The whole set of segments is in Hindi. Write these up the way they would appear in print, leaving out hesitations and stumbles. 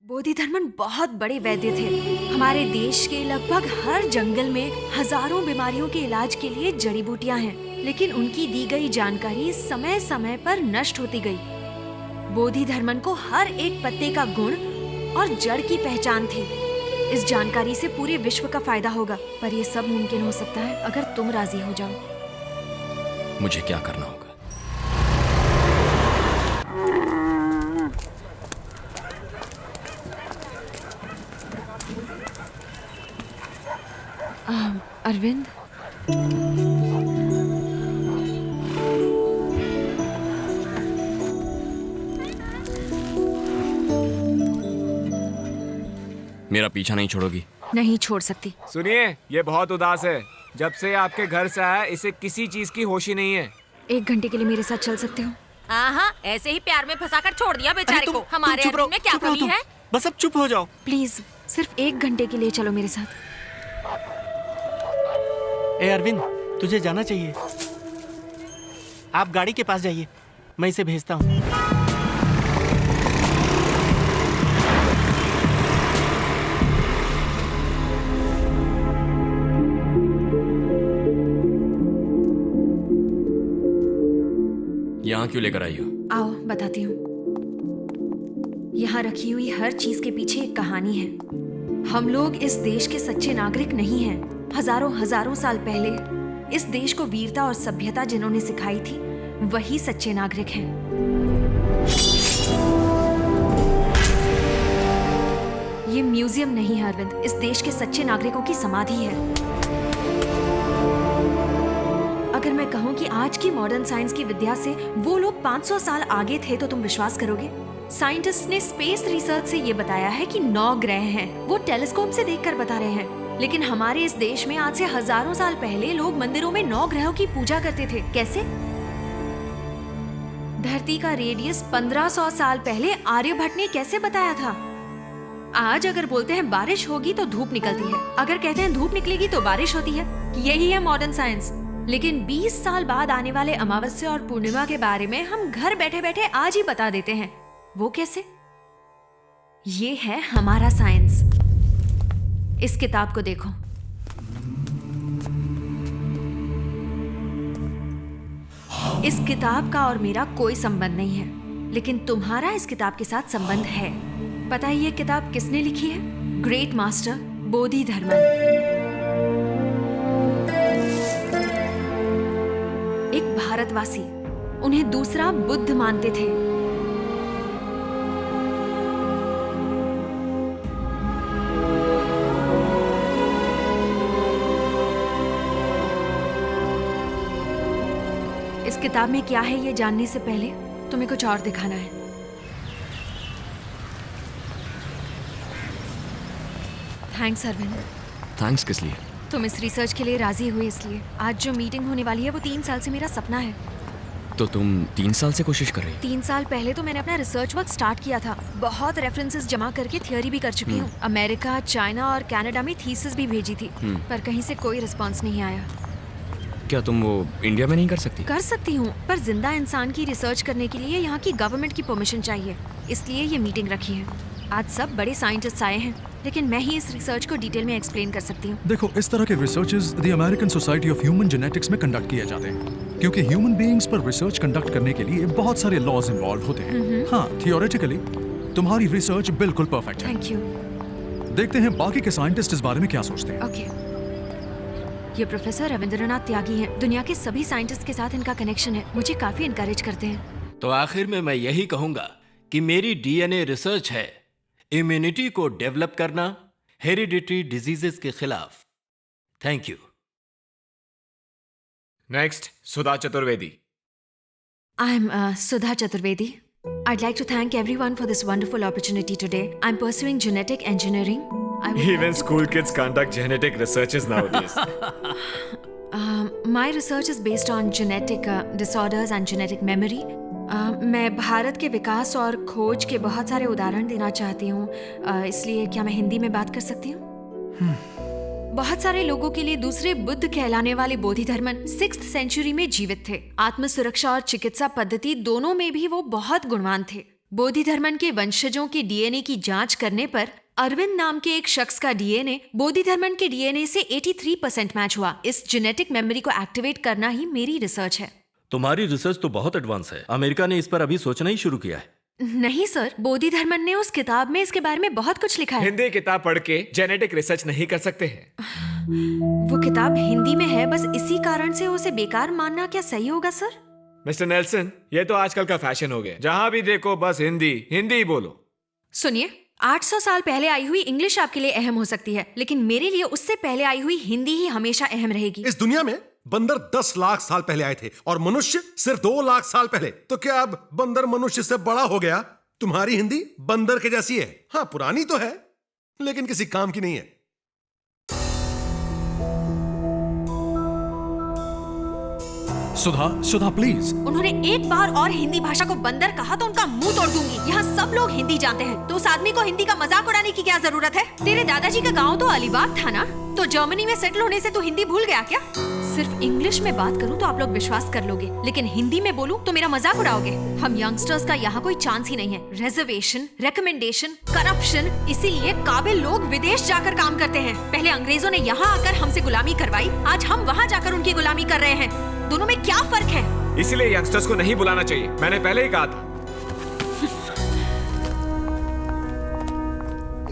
बोधिधर्मन बहुत बड़े वैद्य थे। हमारे देश के लगभग हर जंगल में हजारों बीमारियों के इलाज के लिए जड़ी बूटियां हैं, लेकिन उनकी दी गई जानकारी समय समय पर नष्ट होती गई। बोधिधर्मन को हर एक पत्ते का गुण और जड़ की पहचान थी। इस जानकारी से पूरे विश्व का फायदा होगा, पर यह सब मुमकिन हो सकता है अगर तुम राजी हो जाओ। मुझे क्या करना होगा? अरविंद, मेरा पीछा नहीं छोड़ोगी? नहीं छोड़ सकती। सुनिए, ये बहुत उदास है। जब से आपके घर से आया इसे किसी चीज की होश ही नहीं है। 1 घंटे के लिए मेरे साथ चल सकते हो? हाँ, ऐसे ही प्यार में फंसाकर छोड़ दिया बेचारे को। हमारे अरविंद में क्या कमी है? बस अब चुप हो जाओ। प्लीज सिर्फ 1 घंटे के लिए चलो मेरे साथ। ए अरविंद, तुझे जाना चाहिए। आप गाड़ी के पास जाइए, मैं इसे भेजता हूँ। यहाँ क्यों लेकर आई हो? आओ बताती हूँ। यहाँ रखी हुई हर चीज के पीछे एक कहानी है। हम लोग इस देश के सच्चे नागरिक नहीं हैं। हजारों साल पहले इस देश को वीरता और सभ्यता जिन्होंने सिखाई थी, वही सच्चे नागरिक हैं। ये म्यूजियम नहीं है अरविंद, इस देश के सच्चे नागरिकों की समाधि है। अगर मैं कहूँ कि आज की मॉडर्न साइंस की विद्या से वो लोग 500 साल आगे थे तो तुम विश्वास करोगे? साइंटिस्ट ने स्पेस रिसर्च से ये बताया है कि 9 ग्रह हैं। वो टेलीस्कोप से देखकर बता रहे हैं। लेकिन हमारे इस देश में आज से हजारों साल पहले लोग मंदिरों में 9 ग्रहों की पूजा करते थे। कैसे? धरती का रेडियस 1500 साल पहले आर्यभट्ट ने कैसे बताया था? आज अगर बोलते हैं बारिश होगी तो धूप निकलती है, अगर कहते हैं धूप निकलेगी तो बारिश होती है। यही है मॉडर्न साइंस। लेकिन 20 साल बाद आने वाले अमावस्या और पूर्णिमा के बारे में हम घर बैठे बैठे आज ही बता देते हैं। वो कैसे? ये है हमारा साइंस। इस किताब को देखो। इस किताब का और मेरा कोई संबंध नहीं है, लेकिन तुम्हारा इस किताब के साथ संबंध है। पता है ये किताब किसने लिखी है? Great master Bodhidharman. एक भारतवासी, उन्हें दूसरा बुद्ध मानते थे। इस किताब में क्या है ये जानने से पहले तुम्हें कुछ और दिखाना है। थैंक्स अरविंद। थैंक्स किस लिए? तुम इस रिसर्च के लिए राजी हुए इसलिए। आज जो मीटिंग होने वाली है वो 3 साल से मेरा सपना है। तो तुम 3 साल से कोशिश कर रही? 3 साल पहले तो मैंने अपना रिसर्च वर्क स्टार्ट किया था। बहुत रेफरेंसेस जमा करके थियोरी भी कर चुकी हूँ। अमेरिका, चाइना और कनाडा में थीसिस भी भेजी थी, पर कहीं से कोई रिस्पॉन्स नहीं आया। क्या तुम वो इंडिया में नहीं कर सकती? कर सकती हूँ, पर जिंदा इंसान की रिसर्च करने के लिए यहाँ की गवर्नमेंट की परमिशन चाहिए। इसलिए ये मीटिंग रखी है। आज सब बड़े साइंटिस्ट आए हैं, लेकिन मैं ही इस रिसर्च को डिटेल में एक्सप्लेन कर सकती हूँ। देखो, इस तरह के researches the American society of human genetics में कंडक्ट किए जाते हैं, क्योंकि ह्यूमन बीइंग्स पर रिसर्च कंडक्ट करने के लिए बहुत सारे लॉज इन्वॉल्व होते हैं। हाँ, थियोरेटिकली तुम्हारी रिसर्च बिल्कुल परफेक्ट है। Thank you. देखते हैं बाकी के साइंटिस्ट इस बारे में क्या सोचते हैं। ओके। ये प्रोफेसर रविंद्रनाथ त्यागी हैं। दुनिया के सभी साइंटिस्ट के साथ इनका कनेक्शन है, मुझे काफी इनकरेज करते हैं। तो आखिर में मैं यही कहूंगा कि मेरी डीएनए रिसर्च है इम्यूनिटी को डेवलप करना हेरिडिटरी डिजीजेस के खिलाफ। Thank you. Next, Sudha Chaturvedi. I am Sudha Chaturvedi. I'd like to thank everyone for this wonderful opportunity today. I'm pursuing genetic engineering. Even school kids conduct genetic researches nowadays. My research is based on genetic disorders and genetic memory. मैं भारत के विकास और खोज के बहुत सारे उदाहरण देना चाहती हूँ, इसलिए क्या मैं हिंदी में बात कर सकती हूँ? बहुत सारे लोगों के लिए दूसरे बुद्ध कहलाने वाले बोधिधर्मन 6th सेंचुरी में जीवित थे। आत्म सुरक्षा और चिकित्सा पद्धति दोनों में भी वो बहुत गुणवान थे। बोधिधर्मन के वंशजों के डीएनए की जांच करने पर अरविंद नाम के एक शख्स का डीएनए बोधिधर्मन के डीएनए से 83% मैच हुआ। इस जेनेटिक मेमोरी को एक्टिवेट करना ही मेरी रिसर्च है। तुम्हारी रिसर्च तो बहुत एडवांस है। अमेरिका ने इस पर अभी सोचना ही शुरू किया है। नहीं सर, बोधिधर्मन ने उस किताब में इसके बारे में बहुत कुछ लिखा है। हिंदी किताब पढ़ के जेनेटिक रिसर्च नहीं कर सकते हैं। वो किताब हिंदी में है, बस इसी कारण से उसे बेकार मानना क्या सही होगा सर? मिस्टर नेल्सन, ये तो आजकल का फैशन हो गया। जहाँ भी देखो बस हिंदी हिंदी ही बोलो। सुनिए, 800 साल पहले आई हुई इंग्लिश आपके लिए अहम हो सकती है, लेकिन मेरे लिए उससे पहले आई हुई हिंदी ही हमेशा अहम रहेगी। इस दुनिया में बंदर 10 लाख साल पहले आए थे और मनुष्य सिर्फ 2 लाख साल पहले। तो क्या अब बंदर मनुष्य से बड़ा हो गया? तुम्हारी हिंदी बंदर के जैसी है। हाँ, पुरानी तो है लेकिन किसी काम की नहीं है। सुधा प्लीज। उन्होंने एक बार और हिंदी भाषा को बंदर कहा तो उनका मुंह तोड़ दूंगी। यहाँ सब लोग हिंदी जानते हैं, तो उस आदमी को हिंदी का मजाक उड़ाने की क्या जरूरत है? तेरे दादाजी का गांव तो अलीबाग था ना, तो जर्मनी में सेटल होने से तू हिंदी भूल गया क्या? सिर्फ इंग्लिश में बात करूं तो आप लोग विश्वास कर लोगे, लेकिन हिंदी में बोलूं तो मेरा मजाक उड़ाओगे। हम यंगस्टर्स का यहाँ कोई चांस ही नहीं है। रिजर्वेशन, रिकमेंडेशन, करप्शन, इसीलिए काबिल लोग विदेश जाकर काम करते हैं। पहले अंग्रेजों ने यहाँ आकर हमसे गुलामी करवाई, आज हम वहाँ जाकर उनकी गुलामी कर रहे हैं। दोनों में क्या फर्क है? इसलिए यंगस्टर्स को नहीं बुलाना चाहिए, मैंने पहले ही कहा था।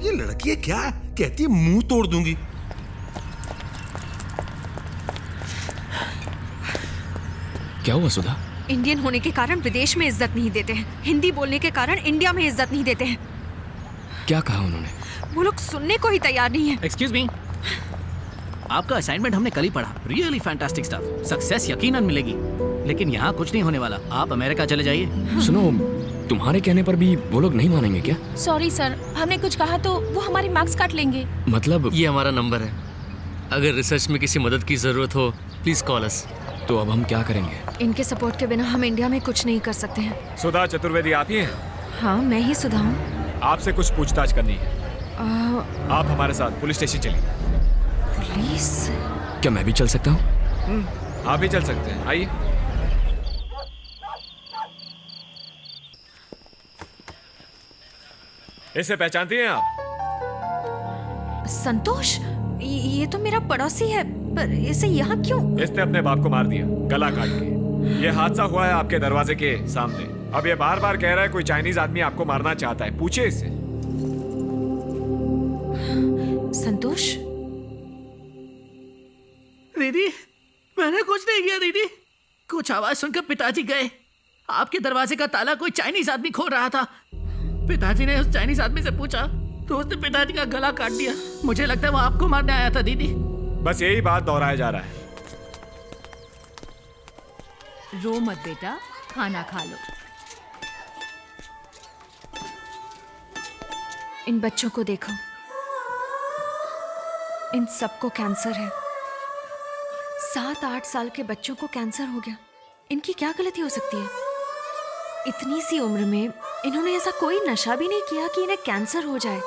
ये लड़की क्या कहती है, मुंह तोड़ दूंगी। क्या हुआ सुधा? इंडियन होने के कारण विदेश में इज्जत नहीं देते हैं, हिंदी बोलने के कारण इंडिया में इज्जत नहीं देते हैं। क्या कहा उन्होंने? वो लोग सुनने को ही तैयार नहीं है। एक्सक्यूज मी, आपका असाइनमेंट हमने कल ही पढ़ा। Really fantastic stuff. सक्सेस यकीनन मिलेगी, लेकिन यहाँ कुछ नहीं होने वाला। आप अमेरिका चले जाइए। सुनो, तुम्हारे कहने पर भी वो लोग नहीं मानेंगे क्या? सॉरी सर, हमने कुछ कहा तो वो हमारे मार्क्स काट लेंगे। मतलब ये हमारा नंबर है, अगर रिसर्च में किसी मदद की जरूरत हो प्लीज कॉल अस। तो अब हम क्या करेंगे? इनके सपोर्ट के बिना हम इंडिया में कुछ नहीं कर सकते हैं। सुधा चतुर्वेदी आप ही हैं? हाँ, मैं ही सुधा हूँ। आपसे कुछ पूछताछ करनी है। आप हमारे साथ पुलिस स्टेशन चलिए। पुलिस? क्या मैं भी चल सकता हूँ? आप भी चल सकते हैं, आइए। इसे पहचानती हैं आप? संतोष, ये तो मेरा पड़ोसी है, पर इसे यहाँ क्यों? इसने अपने बाप को मार दिया, गला काट के। ये हादसा हुआ है आपके दरवाजे के सामने। अब ये बार बार कह रहा है कोई चाइनीज आदमी आपको मारना चाहता है, पूछिए इससे। संतोष, दीदी, मैंने कुछ नहीं किया दीदी। कुछ आवाज सुनकर पिताजी गए। आपके दरवाजे का ताला कोई चाइनीज आदमी खोल रहा था। पिताजी ने उस चाइनीज आदमी से पूछा तो उसने पिताजी का गला काट दिया। मुझे लगता है वो आपको मारने आया था दीदी। बस यही बात दोहराया जा रहा है। रो मत बेटा, खाना खा लो। इन बच्चों को देखो, इन सबको कैंसर है। 7-8 साल के बच्चों को कैंसर हो गया। इनकी क्या गलती हो सकती है? इतनी सी उम्र में इन्होंने ऐसा कोई नशा भी नहीं किया कि इन्हें कैंसर हो जाए।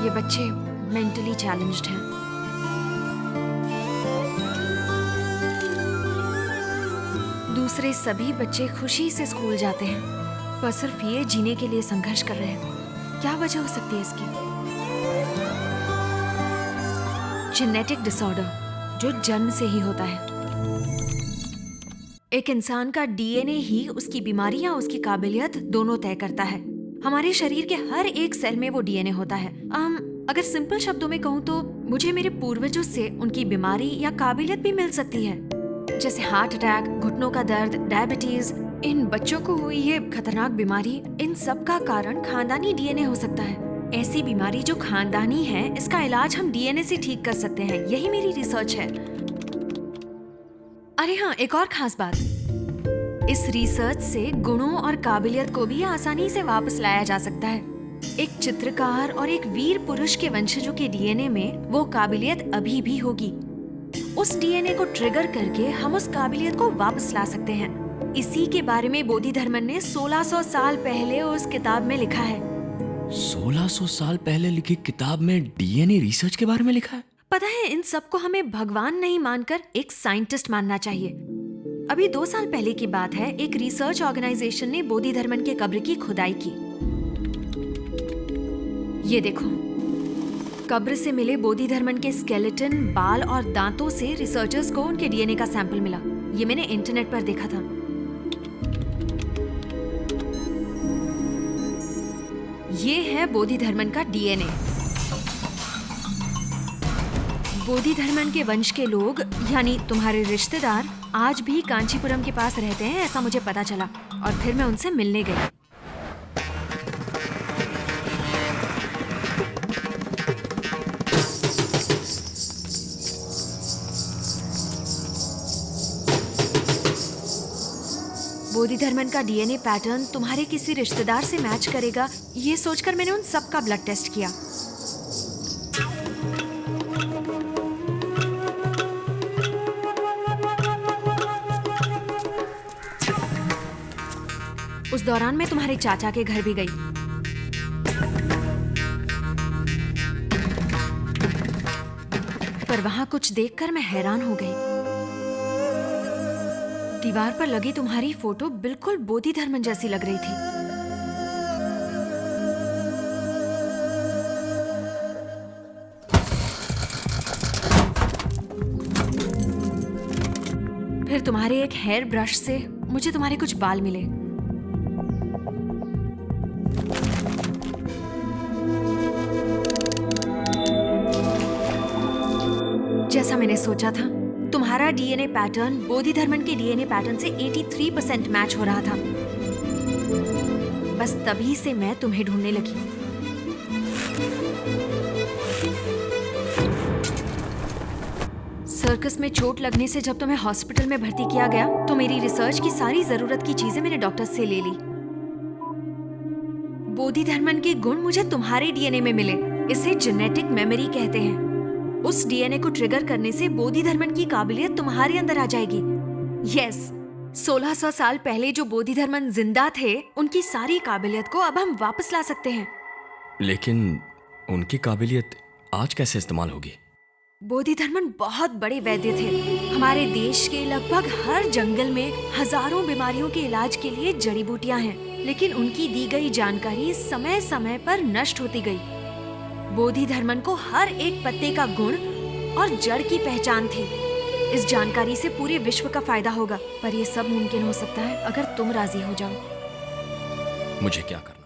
ये बच्चे मेंटली चैलेंज्ड हैं। दूसरे सभी बच्चे खुशी से स्कूल जाते हैं, पर सिर्फ ये जीने के लिए संघर्ष कर रहे हैं। क्या वजह हो सकती है इसकी? जेनेटिक डिसऑर्डर, जो जन्म से ही होता है। एक इंसान का डीएनए ही उसकी बीमारी या उसकी काबिलियत दोनों तय करता है। हमारे शरीर के हर एक सेल में वो डीएनए होता है। अगर सिंपल शब्दों में कहूँ तो मुझे मेरे पूर्वजों से उनकी बीमारी या काबिलियत भी मिल सकती है, जैसे हार्ट अटैक, घुटनों का दर्द, डायबिटीज। इन बच्चों को हुई ये खतरनाक बीमारी, इन सब का कारण खानदानी डीएनए हो सकता है। ऐसी बीमारी जो खानदानी है, इसका इलाज हम डीएनए से ठीक कर सकते हैं। यही मेरी रिसर्च है। अरे हाँ, एक और खास बात, इस रिसर्च से गुणों और काबिलियत को भी आसानी से वापस लाया जा सकता है। एक चित्रकार और एक वीर पुरुष के वंशजों के डीएनए में वो काबिलियत अभी भी होगी। उस डीएनए को ट्रिगर करके हम उस काबिलियत को वापस ला सकते हैं। इसी के बारे में बोधिधर्मन ने 1600 साल पहले उस किताब में लिखा है। 1600 साल पहले लिखी किताब में डीएनए रिसर्च के बारे में लिखा है। पता है, इन सबको हमें भगवान नहीं मानकर एक साइंटिस्ट मानना चाहिए। अभी 2 साल पहले की बात है, एक रिसर्च ऑर्गेनाइजेशन ने बोधिधर्मन के कब्र की खुदाई की। ये देखो, कब्र से मिले बोधिधर्मन के स्केलेटन, बाल और दांतों से रिसर्चर्स को उनके डीएनए का सैंपल मिला। ये मैंने इंटरनेट पर देखा था। ये है बोधिधर्मन का डीएनए। बोधिधर्मन के वंश के लोग, यानी तुम्हारे रिश्तेदार, आज भी कांचीपुरम के पास रहते हैं, ऐसा मुझे पता चला। और फिर मैं उनसे मिलने गई। बोधिधर्मन का डीएनए पैटर्न तुम्हारे किसी रिश्तेदार से मैच करेगा, ये सोचकर मैंने उन सब का ब्लड टेस्ट किया। उस दौरान मैं तुम्हारे चाचा के घर भी गई। पर वहां कुछ देखकर मैं हैरान हो गई। दीवार पर लगी तुम्हारी फोटो बिल्कुल बोधिधर्मन जैसी लग रही थी। फिर तुम्हारे एक हेयर ब्रश से मुझे तुम्हारे कुछ बाल मिले। जैसा मैंने सोचा था, तुम्हारा डीएनए पैटर्न बोधिधर्मन के डीएनए पैटर्न से 83% मैच हो रहा था। बस तभी से मैं तुम्हें ढूंढने लगी। सर्कस में चोट लगने से जब तुम्हें हॉस्पिटल में भर्ती किया गया, तो मेरी रिसर्च की सारी जरूरत की चीजें मैंने डॉक्टर से ले ली। बोधिधर्मन के गुण मुझे तुम्हारे डीएनए में मिले। इसे जेनेटिक मेमोरी कहते हैं। उस डीएनए को ट्रिगर करने से बोधिधर्मन की काबिलियत तुम्हारे अंदर आ जाएगी। यस, 1600 साल पहले जो बोधिधर्मन जिंदा थे, उनकी सारी काबिलियत को अब हम वापस ला सकते हैं। लेकिन उनकी काबिलियत आज कैसे इस्तेमाल होगी? बोधिधर्मन बहुत बड़े वैद्य थे। हमारे देश के लगभग हर जंगल में हजारों बीमारियों के इलाज के लिए जड़ी बूटियां हैं, लेकिन उनकी दी गई जानकारी समय समय पर नष्ट होती गई। बोधिधर्मन को हर एक पत्ते का गुण और जड़ की पहचान थी। इस जानकारी से पूरे विश्व का फायदा होगा, पर यह सब मुमकिन हो सकता है अगर तुम राजी हो जाओ। मुझे क्या करना?